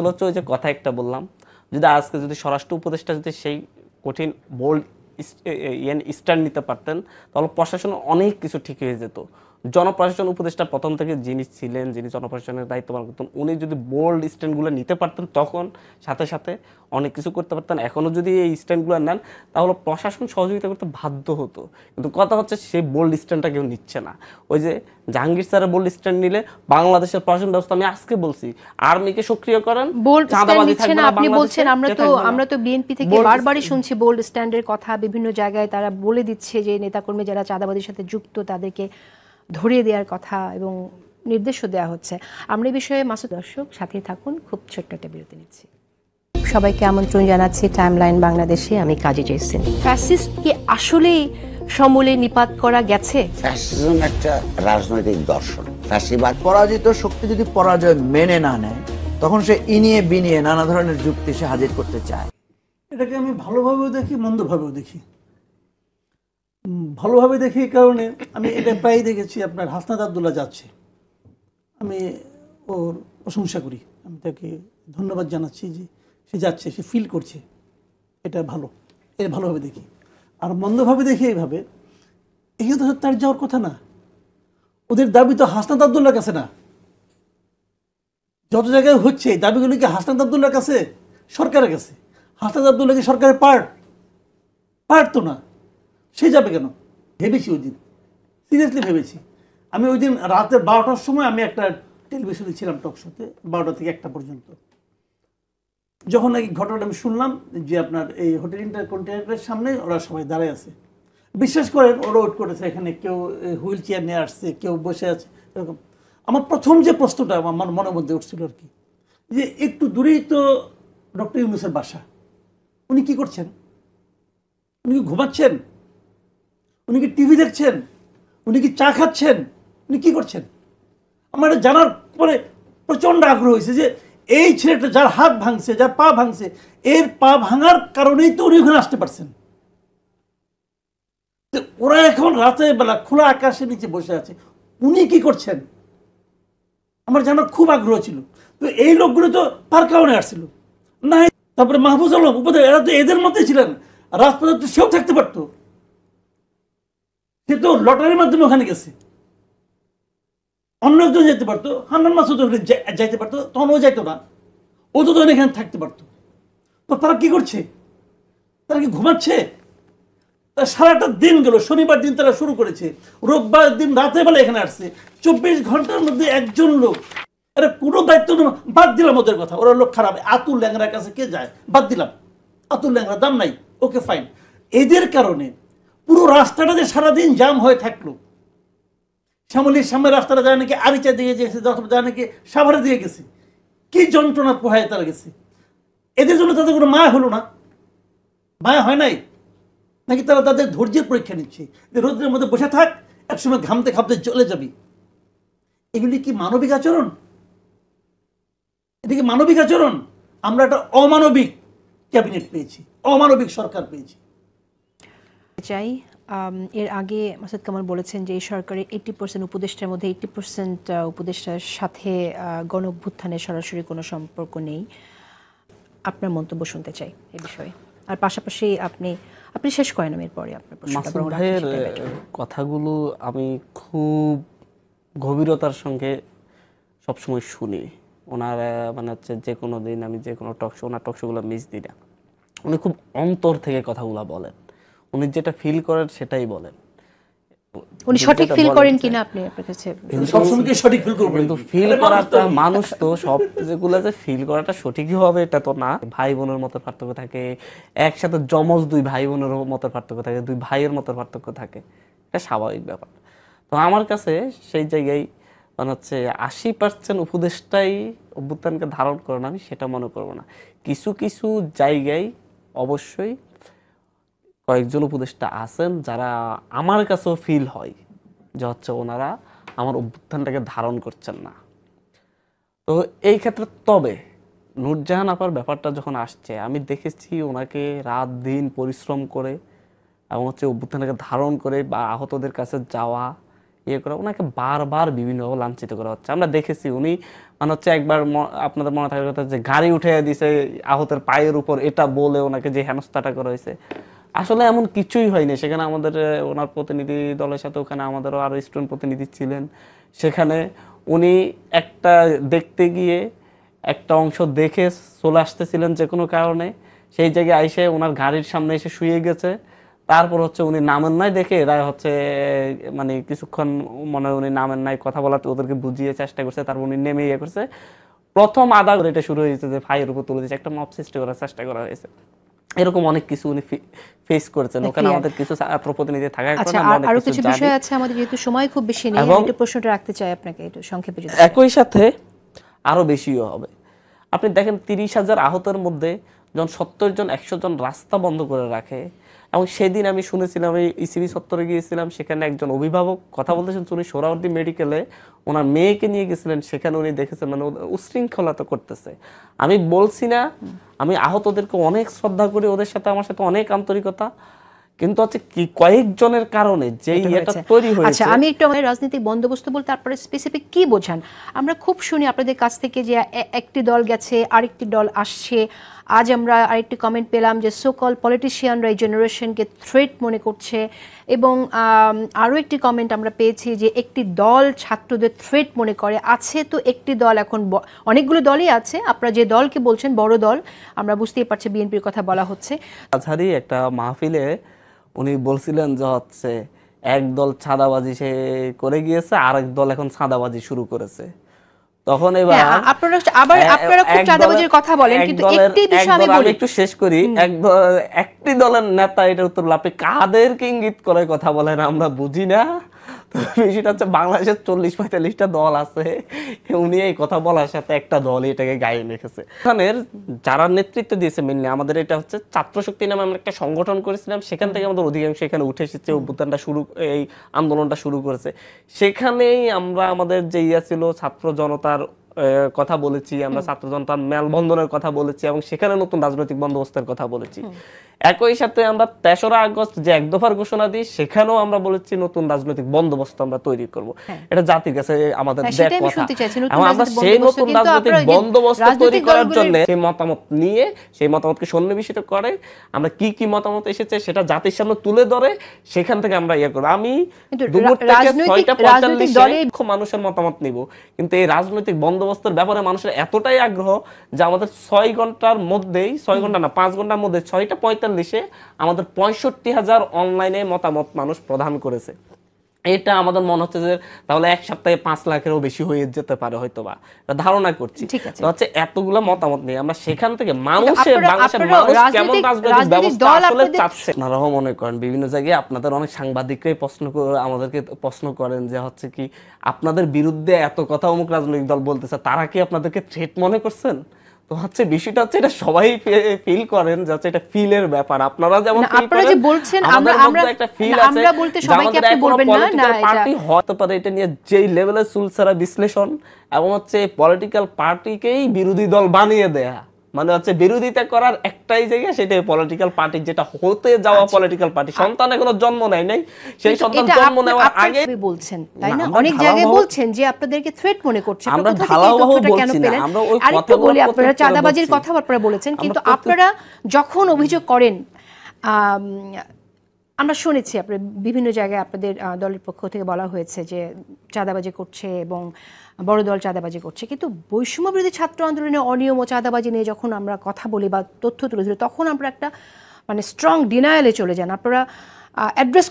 আসলে হচ্ছে ওই যে কথা একটা বললাম, যদি আজকে যদি স্বরাষ্ট্র উপদেষ্টা যদি সেই কঠিন বোল্ড স্ট্যান্ড নিতে পারতেন, তাহলে প্রশাসন অনেক কিছু ঠিক হয়ে যেত। জনপ্রশাসন উপদেষ্টা প্রথম থেকে যিনি ছিলেন, যিনি জনপ্রশাসনের দায়িত্ব পালন করতেন, উনি যদি বোল্ড স্ট্যান্ডগুলো নিতে পারতেন, তখন সাথে সাথে অনেক কিছু করতে পারতেন। এখনও যদি এই স্ট্যান্ডগুলো নেন, তাহলে প্রশাসন সহযোগিতা করতে বাধ্য হতো। কিন্তু কথা হচ্ছে সেই বোল্ড স্ট্যান্ডটা কেউ নিচ্ছে না। ওই যে জাহাঙ্গীর স্যারের বোল্ড স্ট্যান্ড নিলে বাংলাদেশের প্রশাসন ব্যবস্থা, আমি আজকে বলছি, আর্মিকে সক্রিয় করেন, বোল্ড স্ট্যান্ড চাঁদাবাজি নিচ্ছে থাকবে না না আপনি বলছেন। বাংলাদেশে, আমরা তো বিএনপি থেকে বারবারই শুনছি বোল্ড স্ট্যান্ডের কথা। বিভিন্ন জায়গায় তারা বলে দিচ্ছে যে নেতাকর্মী যারা চাঁদাবাজির সাথে যুক্ত তাদেরকে ধরিয়ে দেওয়ার কথা এবং নির্দেশও দেওয়া হচ্ছে। আমরা এই বিষয়ে মাসুদ, দর্শক সাথে থাকুন, খুব ছোট্ট একটা বিরতি নিচ্ছি। সবাইকে আমন্ত্রণ জানাচ্ছি টাইমলাইন বাংলাদেশে, আমি কাজী জেসিন। ফ্যাসিস্ট কি আসলেই সমূলে নিপাত করা গেছে? ফ্যাসিজম একটা রাজনৈতিক দর্শন। ফ্যাসিবাদ পরাজিত শক্তি যদি পরাজয় মেনে না নেয়, তখন সে ইনিয়ে বিনিয়ে নানা ধরনের যুক্তি সে হাজির করতে চায়। এটাকে আমি ভালোভাবেও দেখি, মন্দভাবেও দেখি। ভালোভাবে দেখি এই কারণে, আমি এটা প্রায়ই দেখেছি, আপনার হাসনাত আবদুল্লাহ যাচ্ছে, আমি ওর প্রশংসা করি, আমি তাকে ধন্যবাদ জানাচ্ছি যে সে যাচ্ছে, সে ফিল করছে, এটা ভালো, এটা ভালোভাবে দেখি। আর মন্দভাবে দেখি এইভাবে, এখানে তো তার যাওয়ার কথা না। ওদের দাবি তো হাসনাত আবদুল্লাহর কাছে না। যত জায়গায় হচ্ছে এই দাবিগুলো কি হাসনাত আবদুল্লাহর কাছে? সরকারের কাছে। হাসনাত আবদুল্লাহ কি সরকারের পার্ট তো না। সে যাবে কেন? ভেবেছি ওই দিন, সিরিয়াসলি ভেবেছি। আমি ওই দিন রাতে 12টার সময় আমি একটা টেলিভিশনে ছিলাম, টক শোতে, 12টা থেকে 1টা পর্যন্ত। যখন নাকি ঘটনাটা আমি শুনলাম যে আপনার এই হোটেল ইন্টারকন্টিনেন্টালের সামনে ওরা সবাই দাঁড়ায় আছে, বিশ্বাস করেন ওরা ওয়েট করেছে, এখানে কেউ হুইল চেয়ার নিয়ে আসছে, কেউ বসে আছে, এরকম। আমার প্রথম যে প্রশ্নটা আমার মনের মধ্যে উঠছিল আর কি, যে একটু দূরেই তো ডক্টর ইউনূসের বাসা, উনি কি করছেন? উনি কি ঘুমাচ্ছেন? উনি কি টিভি দেখছেন? উনি কি চা খাচ্ছেন? উনি কি করছেন? আমার এটা জানার পরে প্রচণ্ড আগ্রহ হয়েছে যে এই ছেলেটা যার হাত ভাঙছে, যার পা ভাঙছে, এর পা ভাঙার কারণেই তো উনি ওখানে আসতে পারছেন। ওরা এখন রাতের বেলা খোলা আকাশের নিচে বসে আছে, উনি কি করছেন? আমার জানার খুব আগ্রহ ছিল। তো এই লোকগুলো তো তার কারণে আসছিল না। তারপরে মাহফুজ আলম উপদেশ, এরা তো এদের মধ্যে ছিলেন, রাজপথে তো সেও থাকতে পারতো। সে তো লটারির মাধ্যমে ওখানে গেছে, অন্য একজন যেতে পারতো, হান্নান মাসুদ যাইতে পারতো, তখন ও যাইতো না, ও তো তখন এখানে থাকতে পারতো। তো তারা কি করছে? তারা কি ঘুমাচ্ছে? সারাটা দিন গেল, শনিবার দিন তারা শুরু করেছে, রোববার দিন রাতের বেলা এখানে আসছে, 24 ঘন্টার মধ্যে একজন লোক, এরা কোনো দায়িত্ব বাদ দিলাম ওদের কথা, ওরা লোক খারাপ। আতুল ল্যাংরার কাছে কে যায়? বাদ দিলাম, আতুল ল্যাংরা দাম নাই, ওকে ফাইন। এদের কারণে পুরো রাস্তাটা যে সারাদিন জাম হয়ে থাকলো, শ্যামলীর সামনে রাস্তাটা যায় নাকি আরিচা দিয়ে গেছে, যায় নাকি সাভারে দিয়ে গেছে, কি যন্ত্রণা পোহায় তারা গেছে। এদের জন্য তাদের কোনো মায়া হলো না? মায়া হয় নাই নাকি? তারা তাদের ধৈর্যের পরীক্ষা নিচ্ছে যে রোদ্রের মধ্যে বসে থাক, একসময় ঘামতে ঘামতে চলে যাবি। এগুলি কি মানবিক আচরণ? এটা কি মানবিক আচরণ? আমরা একটা অমানবিক ক্যাবিনেট পেয়েছি, অমানবিক সরকার পেয়েছি। চাই এর আগে মাসুদ কামাল বলেছেন যে এই সরকারের 80% উপদেষ্টার মধ্যে 80% উপদেষ্টার সাথে গণ অভ্যুত্থানের সরাসরি কোনো সম্পর্ক নেই। আপনার মন্তব্য শুনতে চাই এ বিষয়ে। আর পাশাপাশি আপনি শেষ করেন, আমি এরপরে আপনার মাসুদ ভাইয়ের কথাগুলো আমি খুব গভীরতার সঙ্গে সবসময় শুনি। ওনার মানে হচ্ছে যে কোনো দিন আমি যে কোনো টকশো, ওনার টকশোগুলো মিস দিই না। উনি খুব অন্তর থেকে কথাগুলো বলেন, উনি যেটা ফিল করেন সেটাই বলেন। উনি সঠিক ফিল করেন কিনা আপনি আপনার কাছে সবসময় কি সঠিক ফিল করবেন? কিন্তু ফিল করাটা, মানুষ তো সব যেগুলো যে ফিল করাটা সঠিকই হবে এটা তো না। ভাই বোনের মতো পার্থক্য থাকে, একসাথে যমজ দুই ভাই বোনের মতো পার্থক্য থাকে, দুই ভাইয়ের মতো পার্থক্য থাকে, এটা স্বাভাবিক ব্যাপার। তো আমার কাছে সেই জায়গায় মানে হচ্ছে 80% উপদেশটাই অভ্যুত্থানকে ধারণ করে না, আমি সেটা মনে করবো না। কিছু কিছু জায়গায় অবশ্যই কয়েকজন উপদেষ্টা আছেন যারা আমার কাছেও ফিল হয় যে হচ্ছে ওনারা আমার অভ্যুত্থানটাকে ধারণ করছেন না। তো এই ক্ষেত্রে তবে নূরজাহান আপার ব্যাপারটা যখন আসছে, আমি দেখেছি ওনাকে রাত দিন পরিশ্রম করে এবং হচ্ছে অভ্যুত্থানটাকে ধারণ করে বা আহতদের কাছে যাওয়া, ইয়ে করা, ওনাকে বারবার বিভিন্নভাবে লাঞ্ছিত করা হচ্ছে। আমরা দেখেছি উনি মানে হচ্ছে একবার আপনাদের মনে থাকার কথা যে গাড়ি উঠে দিছে আহতের পায়ের উপর, এটা বলে ওনাকে যে হেনস্থাটা করা হয়েছে, আসলে এমন কিছুই হয়নি। সেখানে আমাদের ওনার প্রতিনিধি দলের সাথে ওখানে আমাদেরও আরো স্টুডেন্ট প্রতিনিধি ছিলেন। সেখানে উনি একটা দেখতে গিয়ে একটা অংশ দেখে চলে আসতেছিলেন যে কোনো কারণে, সেই জায়গায় আইসে ওনার গাড়ির সামনে এসে শুয়ে গেছে। তারপর হচ্ছে উনি নামেন নাই দেখে এরা হচ্ছে মানে কিছুক্ষণ মনে হয় উনি নামেন নাই, কথা বলাতে ওদেরকে বুঝিয়ে চেষ্টা করছে, তারপর উনি নেমে ইয়ে করছে। প্রথম আধা ঘন্টা এটা শুরু হয়েছে যে ফাইয়ের উপর তুলে দিয়েছে, একটা মব সৃষ্টি করার চেষ্টা করা হয়েছে। এরকম অনেক কিছু উনি ফেস করেছেন। ওখানে আমাদের কিছু ছাত্র প্রতিনিধি থাকার কারণে আমরা অনেক আরো কিছু কিছু জানি। বিষয় আছে আমাদের, যেহেতু সময় খুব বেশি নেই, এবং- আমি একটু প্রশ্নটা রাখতে চাই আপনাকে, একটু সংক্ষেপে যদি। একই সাথে আরো বেশিও হবে। আপনি দেখেন 30,000 আহতের মধ্যে যখন 70 জন 100 জন রাস্তা বন্ধ করে রাখে, এবং সেদিন আমি শুনেছিলাম এই ইসিবি চত্বরে গিয়েছিলাম, সেখানে একজন অভিভাবক কথা বলতেছেন, উনি সোহরাওয়ার্দী মেডিকেলে ওনার মেয়েকে নিয়ে গেছিলেন, সেখানে উনি দেখেছেন মানে উশৃঙ্খলতা করতেছে। আমি বলছি না, আমি আহতদেরকে অনেক শ্রদ্ধা করি, ওদের সাথে আমার সাথে অনেক আন্তরিকতা, কিন্তু হচ্ছে কি কয়েকজনের কারণে যেই এটা তৈরি আচ্ছা, হয়েছে। আমি একটু আমাদের রাজনৈতিক বন্দোবস্ত বলতে তারপরে স্পেসিফিক কি বোঝান? আমরা খুব শুনি আপনাদের কাছ থেকে যে একটি দল গেছে, আরেকটি দল আসছে। আজ আমরা আরেকটি কমেন্ট পেলাম যে সোকল পলিটিশিয়ানরা এই জেনারেশনকে থ্রেট মনে করছে, এবং আরও একটি কমেন্ট আমরা পেয়েছি যে একটি দল ছাত্রদের থ্রেট মনে করে। আছে তো একটি দল, এখন অনেকগুলো দলই আছে, আপনারা যে দলকে বলছেন বড় দল, আমরা বুঝতেই পারছি বিএনপির কথা বলা হচ্ছে। আজহারি একটা মাহফিলে উনি বলছিলেন যে হচ্ছে এক দল চাঁদাবাজি সে করে গিয়েছে, আরেক দল এখন চাঁদাবাজি শুরু করেছে। তখন এবার আপনারা খুব চাঁদাবাজির কথা বলেন, কিন্তু একটি বিষয় আমি বলি, একটু শেষ করি। একটি দলের নেতা এটার উত্তর আপনি কাদেরকে ইঙ্গিত করে কথা বলেন আমরা বুঝি না। বিষয়টা হচ্ছে বাংলাদেশের 40-45টা দল আছে, উনি এই কথা বলার সাথে একটা দল এটাকে গায়ে রেখেছে। এখানের যারা নেতৃত্ব দিয়েছে মেনলি আমাদের এটা হচ্ছে ছাত্র শক্তি নামে আমরা একটা সংগঠন করেছিলাম, সেখান থেকে আমাদের অধিকাংশ এখানে উঠে এসেছে, অভ্যুত্থানটা এই আন্দোলনটা শুরু করেছে। সেখানেই আমরা আমাদের যে ইয়া ছিল ছাত্র জনতার কথা বলেছি, আমরা ছাত্র জনতার মেলবন্ধনের কথা বলেছি, এবং সেখানে নতুন রাজনৈতিক বন্দোবস্তের কথা বলেছি। একই সাথে আমরা 3রা আগস্ট যে এক দফার ঘোষণা দিই, সেখানেও আমরা বলেছি নতুন রাজনৈতিক বন্দোবস্ত আমরা তৈরি করব। এটা জাতির কাছে আমাদের দেখ কথা, এবং আমরা সেই নতুন রাজনৈতিক বন্দোবস্ত তৈরি করার জন্য সেই মতামত নিয়ে, সেই মতামতকে সন্নিবেশিত করে আমরা কি কি মতামত এসেছে সেটা জাতির সামনে তুলে ধরে সেখান থেকে আমরা ইয়ে করবো। আমি দুপুর থেকে 6:45 মানুষের মতামত নিব, কিন্তু এই রাজনৈতিক বন্দোবস্তের ব্যাপারে মানুষের এতটাই আগ্রহ যে আমাদের 6 ঘন্টার মধ্যেই, 6 ঘন্টা না 5 ঘন্টার মধ্যে 6:45 আমাদের 65,000 অনলাইনে মতামত মানুষ প্রদান করেছে। এটা আমাদের মনে হচ্ছে যে তাহলে এক সপ্তাহে 5 লাখেরও বেশি হয়ে যেতে পারে হয়তো বা, ধারণা করছি। তো হচ্ছে এতগুলো মতামত নিয়ে আমরা সেখান থেকে বাংলাদেশের মানুষ কেমন রাজনৈতিক ব্যবস্থা আসলে চাচ্ছে। আপনারাও মনে করেন বিভিন্ন জায়গায় আপনাদের অনেক সাংবাদিকরাই আমাদেরকে প্রশ্ন করেন যে হচ্ছে কি আপনাদের বিরুদ্ধে এত কথা অমুক রাজনৈতিক দল বলতেছে, তারা কি আপনাদেরকে থ্রেট মনে করছেন? তো হচ্ছে বিষয়টা হচ্ছে এটা সবাই ফিল করেন যে হচ্ছে এটা ফিলের ব্যাপার। আপনারা যেমন আপনারা যে বলছেন আমরা একটা ফিল আছে, আমরা বলতে সবাইকে আপনি বলবেন না পার্টি হতে পারে এটা নিয়ে যেই লেভেলের চুলছাড়া বিশ্লেষণ, এবং হচ্ছে পলিটিক্যাল পার্টিকেই বিরোধী দল বানিয়ে দেয়া, মানে হচ্ছে বিরোধিতা করার একটাই জায়গা, সেটাই পলিটিক্যাল পার্টি, যেটা হতে যাওয়া পলিটিক্যাল পার্টি। সন্তান এখনো জন্ম নেয় নাই, সেই সন্তান জন্ম নেওয়ার আগে বলছেন, তাই না? অনেক জায়গায় বলছেন যে আপনাদেরকে থ্রেট মনে করছে। আমরা ঢালাওভাবে বলছি না, আমরা ওই আরেকটু বলি, আপনারা চাঁদাবাজির কথা আপনারা বলেছেন, কিন্তু আপনারা যখন অভিযোগ করেন, আমরা শুনেছি আপনার বিভিন্ন জায়গায় আপনাদের দলের পক্ষ থেকে বলা হয়েছে যে চাঁদাবাজি করছে এবং বড় দল চাঁদাবাজি করছে, কিন্তু বৈষম্য বিরোধী ছাত্র আন্দোলনে অনিয়ম ও চাঁদাবাজি নিয়ে যখন আমরা কথা বলি বা তথ্য তুলে ধরি, তখন আমরা একটা মানে স্ট্রং ডিনায়ালে চলে যান। আপনারা অ্যাড্রেস